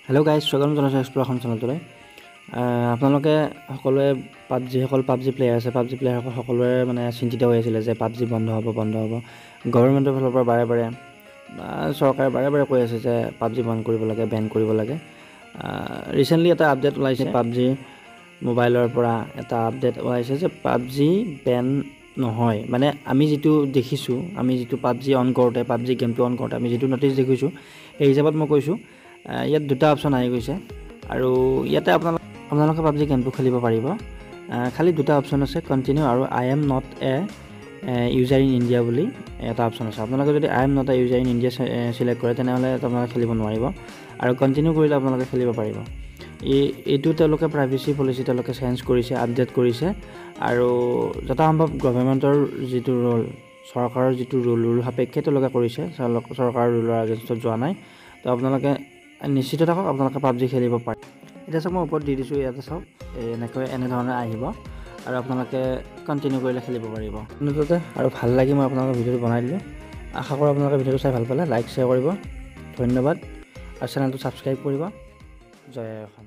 Hello' guys, স্বাগতম জনাইছোঁ exploration চেনেলটোলৈ। আপোনালোকে সকলোৱে যিসকল পাবজি প্লেয়াৰ আছে, পাবজি প্লেয়াৰসকল সকলোৱে মানে চিন্তিত হৈ আছিলে যে পাবজি বন্ধ হ'ব। গভৰ্ণমেণ্টৰ ফালৰ পৰা বাৰে বাৰে চৰকাৰে বাৰে বাৰে কৈ আছে যে পাবজি বন্ধ কৰিব লাগে, বেন কৰিব লাগে। ৰিচেণ্টলি এটা আপডেট ওলাইছে পাবজি মোবাইলৰ পৰা এটা আপডেট ওলাইছে যে পাবজি বেন নহয়। মানে আমি যিটো দেখিছোঁ, আমি যিটো পাবজি অন কৰোঁতে, পাবজি গেমটো অন কৰোঁতে আমি যিটো নটিচ দেখিছোঁ, সেই হিচাপত মই কৈছোঁ ইয়াত দুটা অপশ্যন আহি গৈছে আৰু ইয়াতে আপোনালোকে পাবজি গেমটো খেলিব পাৰিব। খালি দুটা অপশ্যন আছে, কণ্টিনিউ আৰু I am not a user in India বুলি এটা অপশ্যন আছে। আপোনালোকে যদি I am not a user in India select কৰে তেনেহ'লে আপোনালোকে খেলিব নোৱাৰিব, আৰু কণ্টিনিউ কৰিলে আপোনালোকে খেলিব পাৰিব। এইটো তেওঁলোকে প্ৰাইভেচি পলিচি তেওঁলোকে চেঞ্জ কৰিছে, আপডেট কৰিছে, আৰু যথাসম্ভৱ গভৰ্ণমেণ্টৰ যিটো ৰোল, চৰকাৰৰ যিটো ৰোল সাপেক্ষে তেওঁলোকে কৰিছে, চৰকাৰৰ ৰোলৰ আগেনষ্টত যোৱা নাই। তো আপোনালোকে নিশ্চিত থাকক, আপোনালোকে পাবজি খেলিব পাৰে। এতিয়া চাওক, মই ওপৰত দি দিছোঁ, ইয়াতে চাওক এনেধৰণে আহিব আৰু আপোনালোকে কণ্টিনিউ কৰিলে খেলিব পাৰিব মুঠতে। আৰু ভাল লাগি মই আপোনালোকৰ ভিডিঅ'টো বনাই দিলোঁ। আশা কৰোঁ আপোনালোকে ভিডিঅ'টো চাই ভাল পালে। লাইক শ্বেয়াৰ কৰিব, ধন্যবাদ, আৰু চেনেলটো ছাবস্ক্ৰাইব কৰিব। জয় অসম।